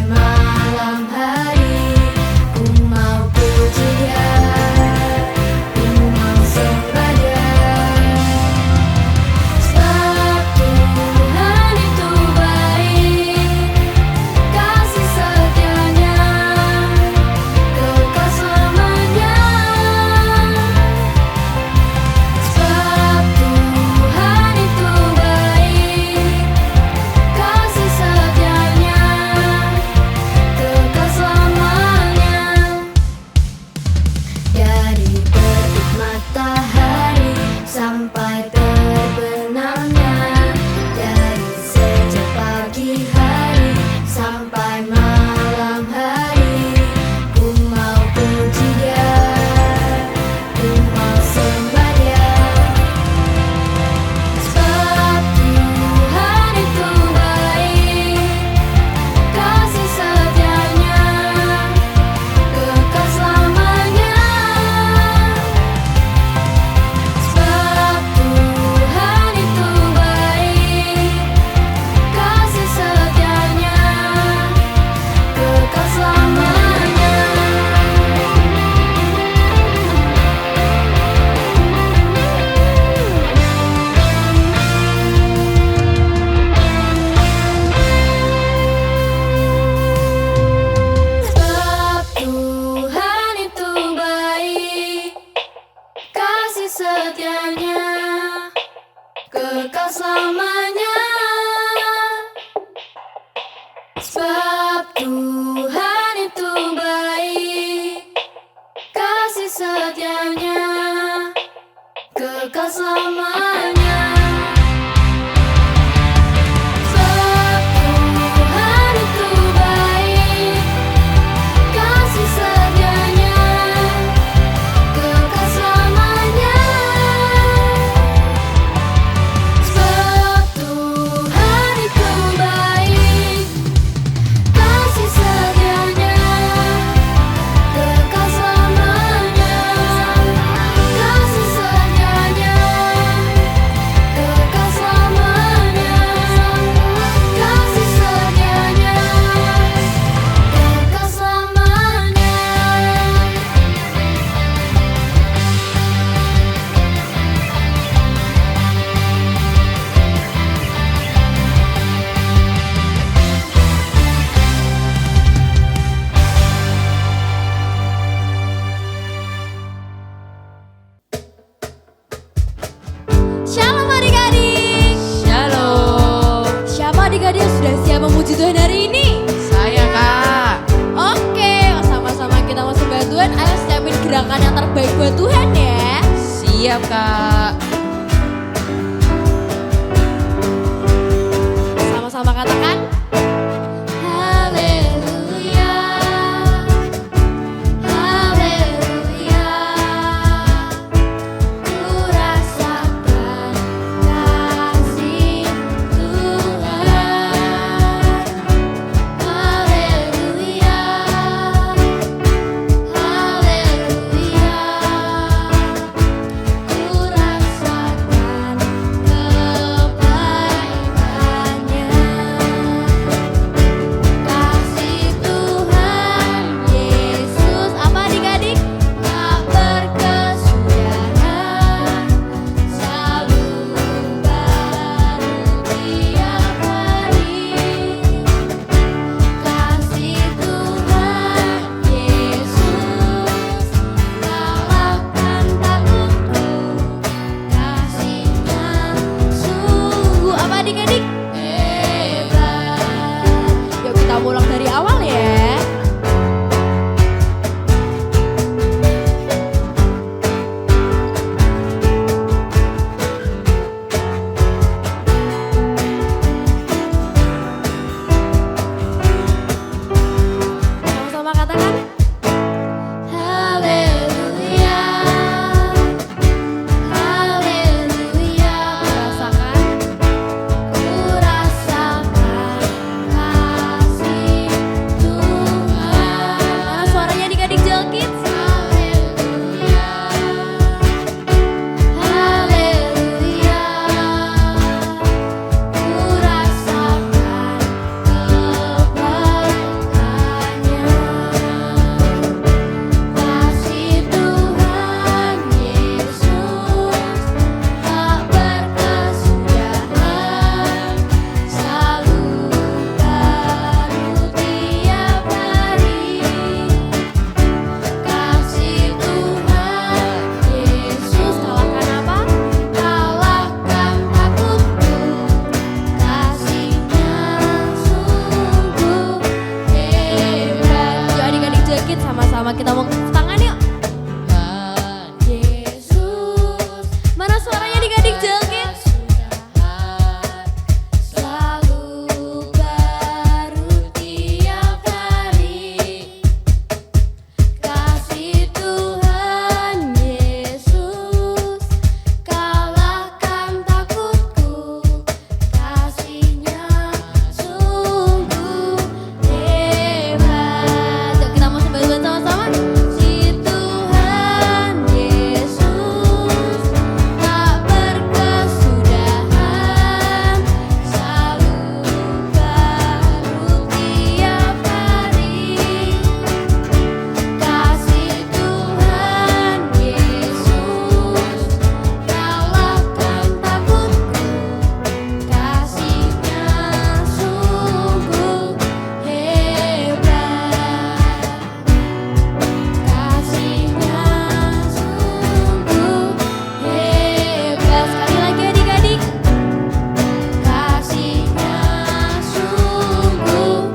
malam hari, ku mau puji Dia, ku mau sembah Dia. Sebab Tuhan itu baik, kasih setianya kekal selamanya. Sebab Tuhan itu baik, kasih setianya kekal selamanya. Dari terbit matahari sampai terbenamnya, dari sejak pagi hari sampai malam hari, ku mau puji Dia, ku mau sembah Dia. Sebab Tuhan itu baik, kasih setianya kekal selamanya. Sebab Tuhan itu baik, kasih setianya kekal selamanya. Sebab Tuhan itu baik, kasih setianya kekal selamanya. Sebab Tuhan itu baik, kasih setianya kekal selamanya. Sebab Tuhan itu baik, kasih setianya kekal selamanya. Sebab Tuhan itu baik, kasih setianya kekal selamanya. Kasih setianya kekal selamanya. Kasih setianya kekal selamanya. Shalom adik-adik. Shalom, Siapa adik-adik yang sudah siap memuji Tuhan hari ini? saya Kak. Oke, sama-sama kita mau sembah Tuhan. Ayo siapin gerakan yang terbaik buat Tuhan ya. Siap Kak. Sama-sama katakan haleluya, haleluya. Ku rasakan kasih Tuhan. Haleluya, haleluya. Ku sama-sama kita mau tangan yuk. Yesus, mana suaranya adik-adik jelgit? Selalu baru tiap hari, kasih Tuhan Yesus kalahkan takutku, kasih-Nya sungguh hebat. Yuk kita mau sebagian sama-sama. Si Tuhan Yesus tak berkesudahan, selalu baru tiap hari, kasih Tuhan Yesus kalahkan takutku, kasih-Nya sungguh hebat, kasih-Nya sungguh hebat. Sekali lagi adik-adik, kasih-Nya sungguh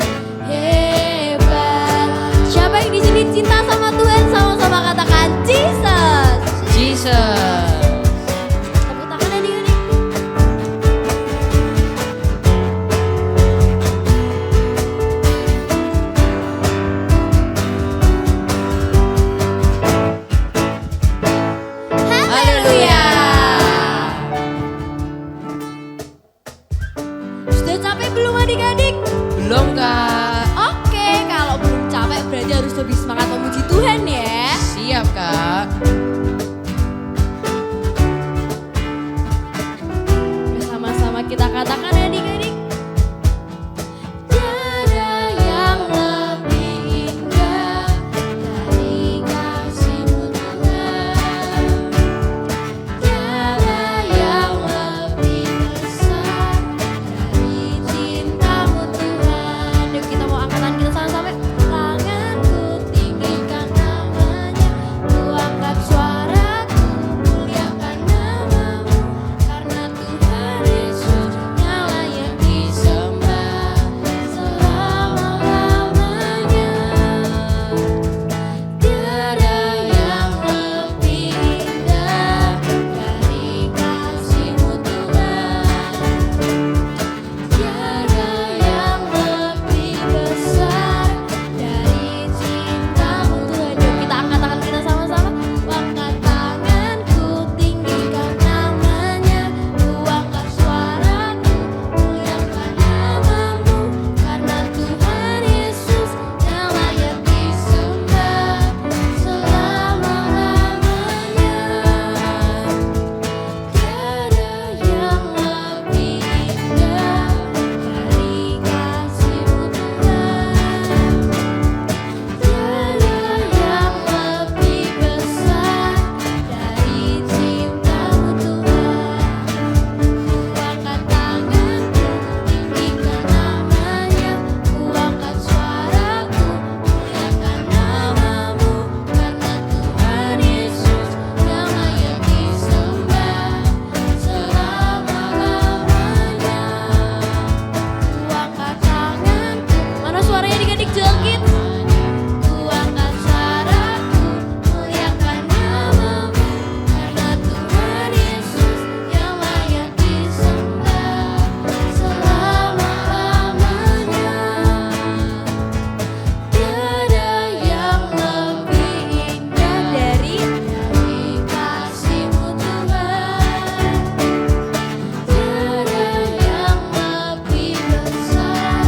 hebat. Siapa yang di sini cinta sama Tuhan? Sama-sama katakan Jesus. Jesus. Tepuk tangan adik-adik. Haleluya. Sudah capek belum adik-adik? Belum Kak. Oke, kalau belum capek berarti harus lebih semangat memuji Tuhan ya. Siap Kak. Bersama-sama kita katakan adik-adik. Tiada yang lebih indah dari kasih-Mu Tuhan, tiada yang lebih besar dari cinta-Mu Tuhan. Yuk kita mau angkat tangan kita sama-sama. Tanganku tinggikan namanya, ku angkat suaraku muliakan nama-Mu, karena Tuhan Yesus yang layak disembah selama-lamanya. Tiada yang lebih indah dari kasih-Mu Tuhan, tiada yang lebih besar dari cinta-Mu Tuhan. Yuk kita angkat tangan kita sama-sama. Angkat tanganku tinggikan namanya, ku angkat suaraku muliakan nama-Mu, karena Tuhan Yesus yang layak disembah selama-lamanya. Tiada yang lebih indah dari kasih-Mu Tuhan, tiada yang lebih besar dari cinta-Mu Tuhan. Ku angkat tanganku tinggikan namanya, ku angkat suaraku muliakan nama-Mu, karena Tuhan Yesus yang layak disembah selama-lamanya. Ku angkat tanganku, mana suaranya adik-adik jelgit? Ku angkat suaraku muliakan nama-Mu, karena Tuhan Yesus yang layak disembah selama-lamanya. Tiada yang lebih indah dari kasih-Mu Tuhan, tiada yang lebih besar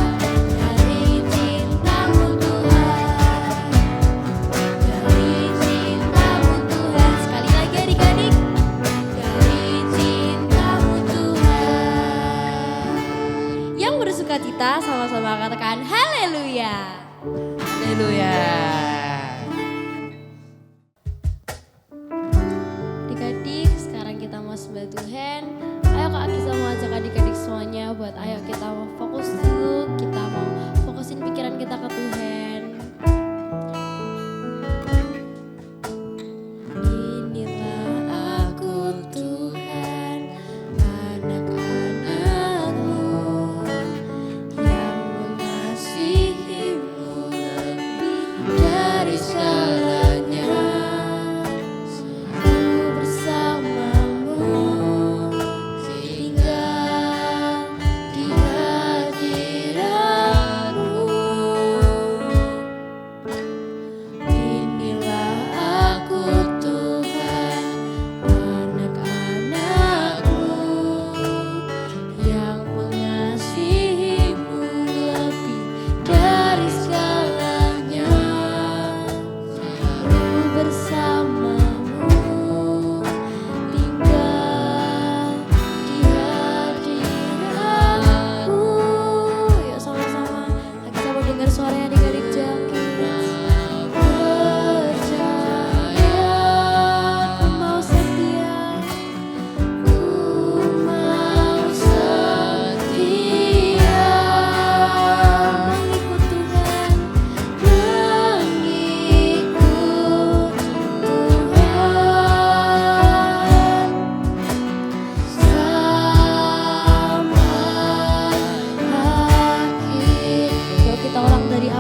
dari cinta-Mu Tuhan, dari cinta-Mu Tuhan. Sekali lagi adik-adik, dari cinta-Mu Tuhan. Yang bersukacita sama-sama katakan haleluya. Haleluya. Adik-adik, sekarang kita mau sembah Tuhan. Ayo Kak Akisa mau ajak adik-adik semuanya buat ayo kita mau fokus dulu. Kita mau fokusin pikiran kita ke Tuhan. Inilah aku Tuhan, anak-anak-Mu yang mengasihi-Mu lebih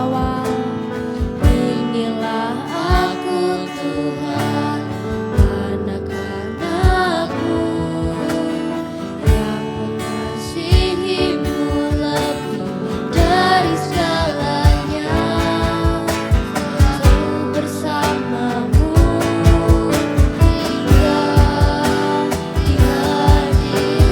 awal. Inilah aku Tuhan, anak-anakmu yang mengasihimu lebih dari segalanya. Selalu bersamamu hingga di hadiratmu.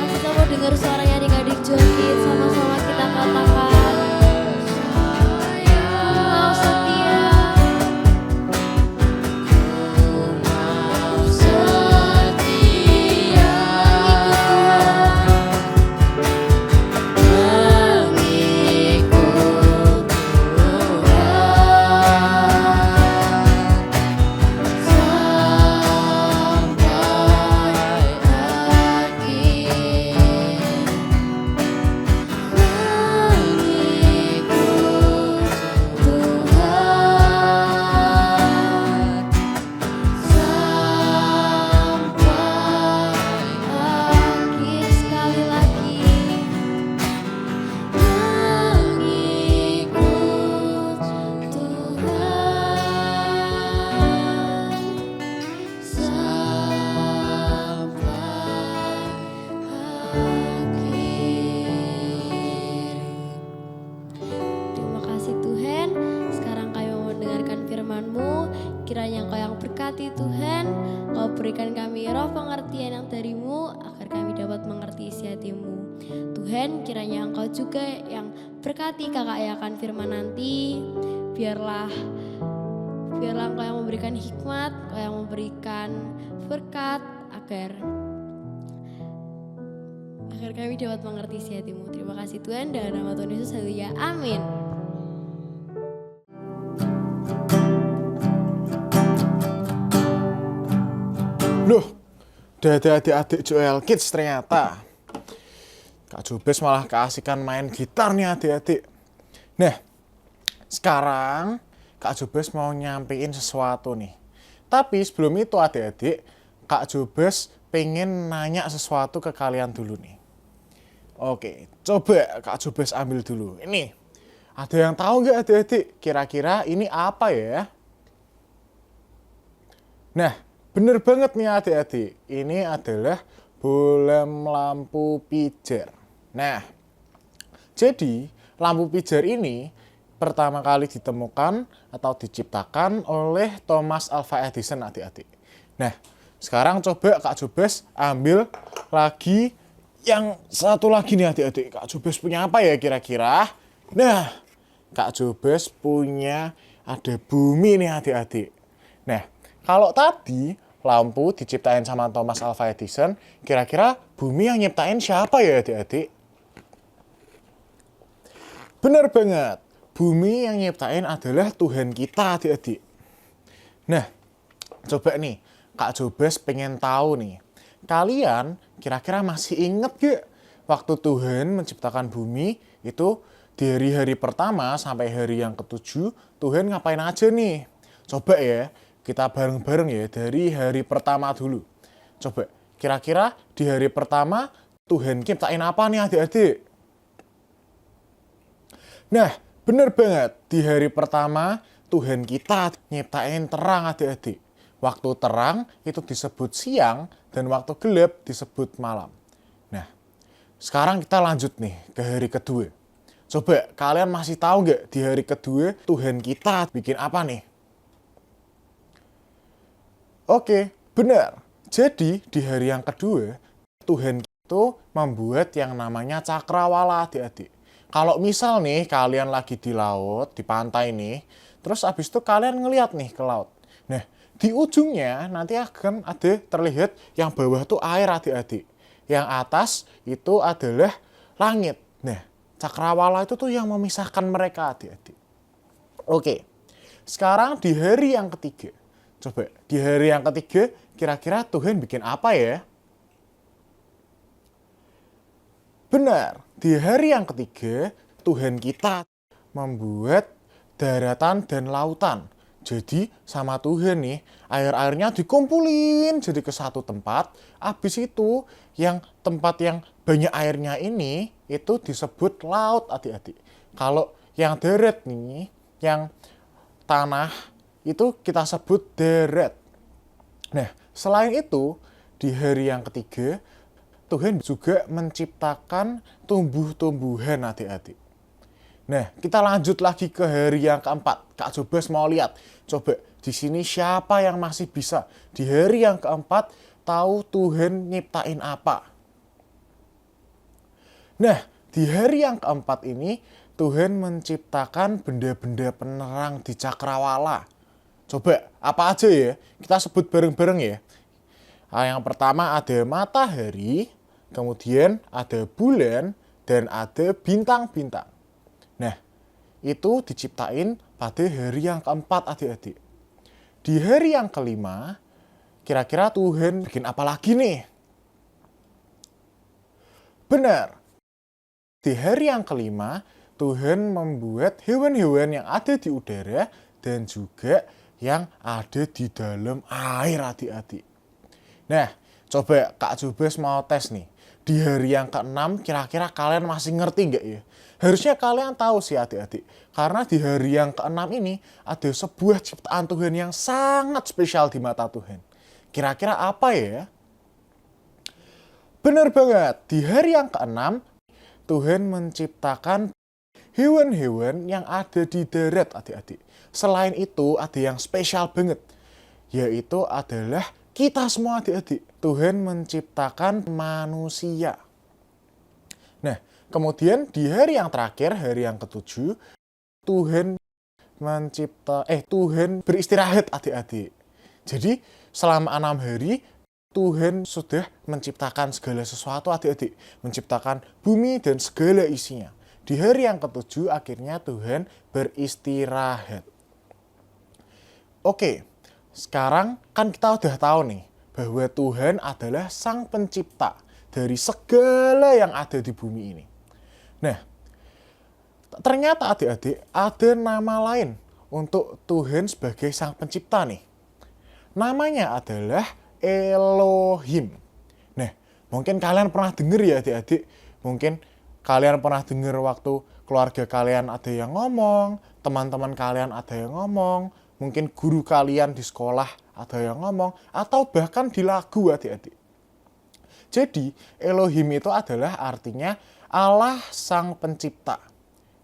Kita mau dengar suaranya adik-adik joget, sama-sama kita katakan mau setia. Sekali lagi mengikut Tuhan sampai akhir. Terima kasih Tuhan. Sekarang kami mau mendengarkan firman-Mu. Kiranya Engkau yang berkati Tuhan. Kau berikan kami roh pengertian yang dari-Mu agar kami dapat mengerti isi hati-Mu. Tuhan, kiranya Engkau juga yang berkati kakak Ayakan firman nanti. Biarlah Engkau yang memberikan hikmat, Engkau yang memberikan berkat agar kami dapat mengerti isi hati-Mu. Terima kasih Tuhan, dalam nama Tuhan Yesus, haleluya, amin. Loh, udah ada adik-adik Joel Kids ternyata. Kak Jobes malah keasikan main gitar nih adik-adik. Nah, sekarang Kak Jobes mau nyampein sesuatu nih. Tapi sebelum itu adik-adik, Kak Jobes pengen nanya sesuatu ke kalian dulu nih. Oke, coba Kak Jobes ambil dulu. Ini, ada yang tahu nggak adik-adik? Kira-kira ini apa ya? Nah, bener banget nih adik-adik. Ini adalah bolam lampu pijar. Nah, jadi lampu pijar ini pertama kali ditemukan atau diciptakan oleh Thomas Alva Edison adik-adik. Nah, sekarang coba Kak Jobes ambil lagi yang satu lagi nih adik-adik. Kak Jobes punya apa ya kira-kira? Nah, Kak Jobes punya ada bumi nih adik-adik. Nah, kalau tadi lampu diciptain sama Thomas Alva Edison, kira-kira bumi yang nyiptain siapa ya adik-adik? Benar banget, bumi yang nyiptain adalah Tuhan kita adik-adik. Nah, coba nih, Kak Jobes pengen tahu nih, kalian kira-kira masih inget gak waktu Tuhan menciptakan bumi itu di hari-hari pertama sampai hari yang ke-7, Tuhan ngapain aja nih? Coba ya, kita bareng-bareng ya dari hari pertama dulu. Coba, kira-kira di hari pertama Tuhan ciptain apa nih adik-adik? Nah, bener banget. Di hari pertama Tuhan kita nyiptain terang adik-adik. Waktu terang itu disebut siang dan waktu gelap disebut malam. Nah, sekarang kita lanjut nih ke hari kedua. Coba, kalian masih tahu nggak di hari kedua Tuhan kita bikin apa nih? Oke, benar. Jadi di hari yang kedua, Tuhan itu membuat yang namanya cakrawala adik-adik. Kalau misal nih kalian lagi di laut, di pantai nih, terus abis itu kalian ngeliat nih ke laut. Nah, di ujungnya nanti akan ada terlihat yang bawah tuh air adik-adik. Yang atas itu adalah langit. Nah, Cakrawala itu tuh yang memisahkan mereka adik-adik. Oke, sekarang di hari yang ketiga. Coba, di hari yang ketiga kira-kira Tuhan bikin apa ya? Benar, di hari yang ketiga Tuhan kita membuat daratan dan lautan. Jadi sama Tuhan nih, air-airnya dikumpulin jadi ke satu tempat. Habis itu yang tempat yang banyak airnya ini itu disebut laut adik-adik. Kalau yang darat nih, yang tanah itu kita sebut darat. Nah, selain itu di hari yang ketiga Tuhan juga menciptakan tumbuh-tumbuhan adik-adik. Nah, kita lanjut lagi ke hari yang keempat. Kak Jobes mau lihat. Coba di sini siapa yang masih bisa di hari yang keempat tahu Tuhan nyiptain apa? Nah, di hari yang keempat ini Tuhan menciptakan benda-benda penerang di cakrawala. Coba apa aja ya? Kita sebut bareng-bareng ya. Yang pertama ada matahari, kemudian ada bulan, dan ada bintang-bintang. Nah, itu diciptain pada hari yang keempat adik-adik. Di hari yang kelima, kira-kira Tuhan bikin apa lagi nih? Benar, di hari yang kelima, Tuhan membuat hewan-hewan yang ada di udara dan juga yang ada di dalam air adik-adik. Nah, coba Kak Jobes mau tes nih. Di hari yang ke-6 kira-kira kalian masih ngerti nggak ya? Harusnya kalian tahu sih adik-adik. Karena di hari yang ke-6 ini ada sebuah ciptaan Tuhan yang sangat spesial di mata Tuhan. Kira-kira apa ya? Benar banget, di hari yang ke-6 Tuhan menciptakan hewan-hewan yang ada di darat adik-adik. Selain itu ada yang spesial banget. Yaitu adalah kita semua adik-adik. Tuhan menciptakan manusia. Nah, kemudian di hari yang terakhir, hari yang ke-7, Tuhan Tuhan beristirahat adik-adik. Jadi selama 6 hari Tuhan sudah menciptakan segala sesuatu adik-adik. Menciptakan bumi dan segala isinya. Di hari yang ke-7 akhirnya Tuhan beristirahat. Oke, sekarang kan kita udah tahu nih bahwa Tuhan adalah sang pencipta dari segala yang ada di bumi ini. Nah, ternyata adik-adik ada nama lain untuk Tuhan sebagai sang pencipta nih. Namanya adalah Elohim. Nah, mungkin kalian pernah dengar ya adik-adik. Mungkin kalian pernah dengar waktu keluarga kalian ada yang ngomong, teman-teman kalian ada yang ngomong, mungkin guru kalian di sekolah ada yang ngomong, atau bahkan di lagu adik-adik. Jadi, Elohim itu adalah artinya Allah sang pencipta.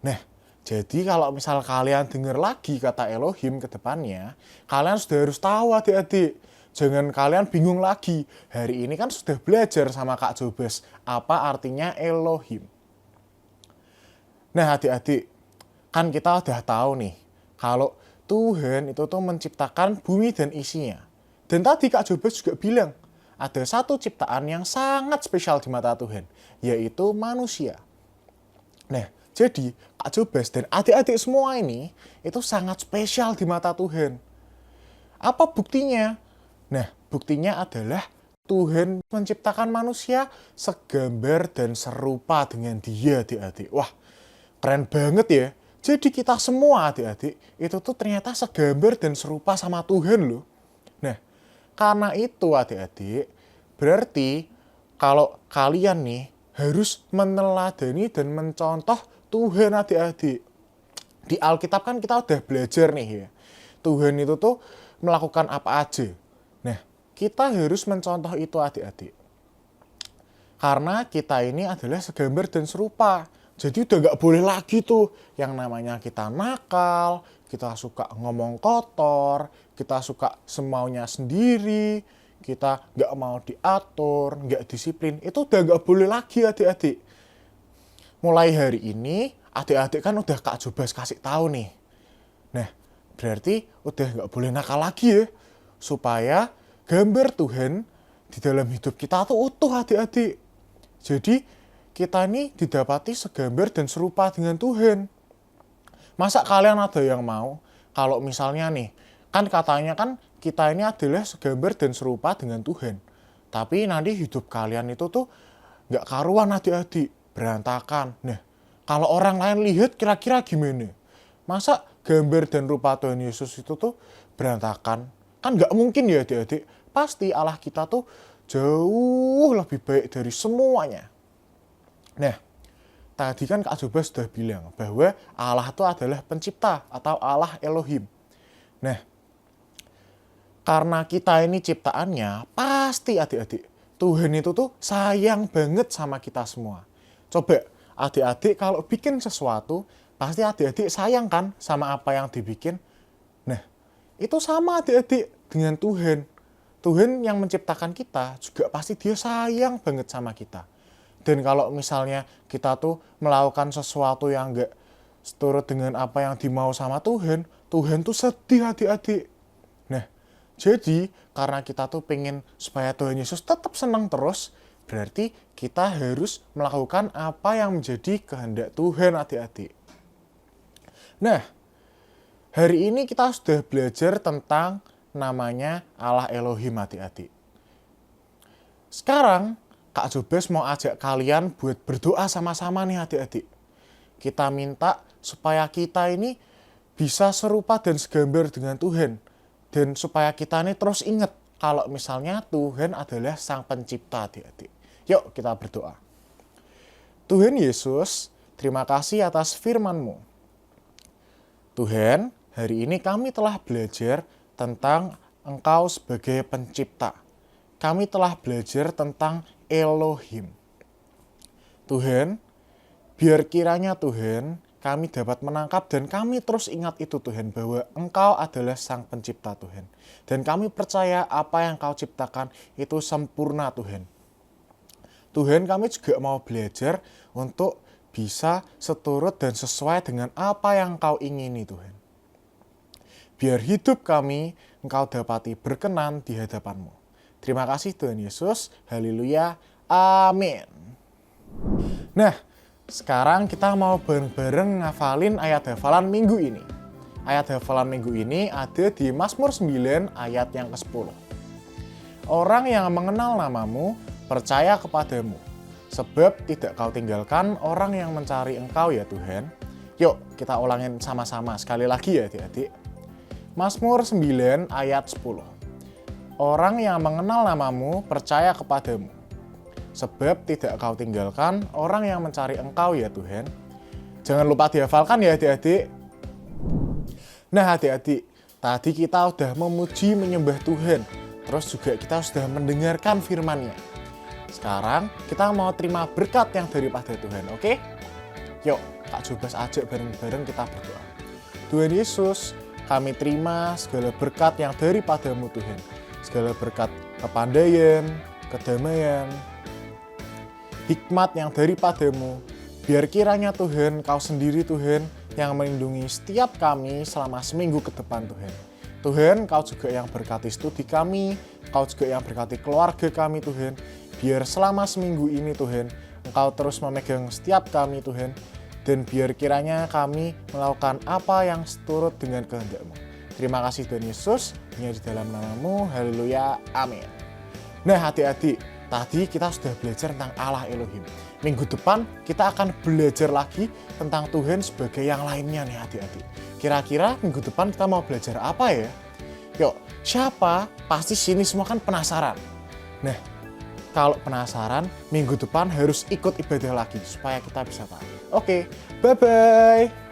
Nah, jadi kalau misal kalian dengar lagi kata Elohim ke depannya, kalian sudah harus tahu adik-adik. Jangan kalian bingung lagi. Hari ini kan sudah belajar sama Kak Jobes apa artinya Elohim. Nah adik-adik, kan kita udah tahu nih, kalau Tuhan itu tuh menciptakan bumi dan isinya. Dan tadi Kak Jobes juga bilang, ada satu ciptaan yang sangat spesial di mata Tuhan, yaitu manusia. Nah, jadi Kak Jobes dan adik-adik semua ini, itu sangat spesial di mata Tuhan. Apa buktinya? Nah, buktinya adalah Tuhan menciptakan manusia segambar dan serupa dengan Dia, adik-adik. Wah, keren banget ya. Jadi kita semua adik-adik itu tuh ternyata segambar dan serupa sama Tuhan loh. Nah, karena itu adik-adik, berarti kalau kalian nih harus meneladani dan mencontoh Tuhan adik-adik. Di Alkitab kan kita udah belajar nih ya. Tuhan itu tuh melakukan apa aja. Nah, kita harus mencontoh itu adik-adik. Karena kita ini adalah segambar dan serupa. Jadi udah gak boleh lagi tuh yang namanya kita nakal, kita suka ngomong kotor, kita suka semaunya sendiri, kita gak mau diatur, gak disiplin. Itu udah gak boleh lagi adik-adik. Mulai hari ini, adik-adik kan udah Kak Jobes kasih tahu nih. Nah, berarti udah gak boleh nakal lagi ya. Supaya gambar Tuhan di dalam hidup kita tuh utuh adik-adik. Jadi kita ini didapati segambar dan serupa dengan Tuhan. Masa kalian ada yang mau kalau misalnya nih, kan katanya kan kita ini adalah segambar dan serupa dengan Tuhan. Tapi nanti hidup kalian itu tuh nggak karuan adik-adik, berantakan. Nah, kalau orang lain lihat kira-kira gimana? Masa gambar dan rupa Tuhan Yesus itu tuh berantakan? Kan nggak mungkin ya adik-adik. Pasti Allah kita tuh jauh lebih baik dari semuanya. Nah, tadi kan Kak Joba sudah bilang bahwa Allah itu adalah pencipta atau Allah Elohim. Nah, karena kita ini ciptaannya, pasti adik-adik, Tuhan itu tuh sayang banget sama kita semua. Coba adik-adik kalau bikin sesuatu, pasti adik-adik sayang kan sama apa yang dibikin. Nah, itu sama adik-adik dengan Tuhan. Tuhan yang menciptakan kita juga pasti dia sayang banget sama kita. Dan kalau misalnya kita tuh melakukan sesuatu yang enggak seturut dengan apa yang dimau sama Tuhan, Tuhan tuh sedih adik-adik. Nah, jadi karena kita tuh pengen supaya Tuhan Yesus tetap senang terus, berarti kita harus melakukan apa yang menjadi kehendak Tuhan adik-adik. Nah, hari ini kita sudah belajar tentang namanya Allah Elohim adik-adik. Sekarang Kak Jobes mau ajak kalian buat berdoa sama-sama nih adik-adik. Kita minta supaya kita ini bisa serupa dan segambar dengan Tuhan. Dan supaya kita ini terus ingat kalau misalnya Tuhan adalah Sang Pencipta adik-adik. Yuk kita berdoa. Tuhan Yesus, terima kasih atas firman-Mu. Tuhan, hari ini kami telah belajar tentang Engkau sebagai pencipta. Kami telah belajar tentang Elohim. Tuhan, biar kiranya Tuhan, kami dapat menangkap dan kami terus ingat itu Tuhan, bahwa Engkau adalah Sang Pencipta Tuhan. Dan kami percaya apa yang Kau ciptakan itu sempurna Tuhan. Tuhan, kami juga mau belajar untuk bisa seturut dan sesuai dengan apa yang Kau ingini Tuhan. Biar hidup kami Engkau dapati berkenan di hadapan-Mu. Terima kasih Tuhan Yesus. Haleluya. Amin. Nah, sekarang kita mau bareng-bareng ngafalin ayat hafalan minggu ini. Ayat hafalan minggu ini ada di Mazmur 9 ayat yang ke-10. Orang yang mengenal namamu percaya kepadamu, sebab tidak Kau tinggalkan orang yang mencari Engkau ya Tuhan. Yuk kita ulangin sama-sama sekali lagi ya adik-adik. Mazmur 9 ayat 10. Orang yang mengenal namamu percaya kepadamu, sebab tidak Kau tinggalkan orang yang mencari Engkau ya Tuhan. Jangan lupa dihafalkan ya adik-adik. Nah adik-adik, tadi kita udah memuji menyembah Tuhan. Terus juga kita sudah mendengarkan firman-Nya. Sekarang kita mau terima berkat yang daripada Tuhan, oke? Yuk, Kak Jobas ajak bareng-bareng kita berdoa. Tuhan Yesus, kami terima segala berkat yang daripada-Mu Tuhan. Segala berkat kepandaian, kedamaian, hikmat yang daripada-Mu. Biar kiranya Tuhan, Kau sendiri Tuhan yang melindungi setiap kami selama seminggu ke depan Tuhan. Tuhan, Kau juga yang berkati studi kami, Kau juga yang berkati keluarga kami Tuhan. Biar selama seminggu ini Tuhan, Engkau terus memegang setiap kami Tuhan. Dan biar kiranya kami melakukan apa yang seturut dengan kehendak-Mu. Terima kasih Tuhan Yesus, hanya di dalam nama-Mu, haleluya, amin. Nah adik-adik, tadi kita sudah belajar tentang Allah Elohim. Minggu depan kita akan belajar lagi tentang Tuhan sebagai yang lainnya nih adik-adik. Kira-kira minggu depan kita mau belajar apa ya? Yuk, siapa? Pasti sini semua kan penasaran. Nah, kalau penasaran, minggu depan harus ikut ibadah lagi supaya kita bisa tahu. Oke, bye-bye.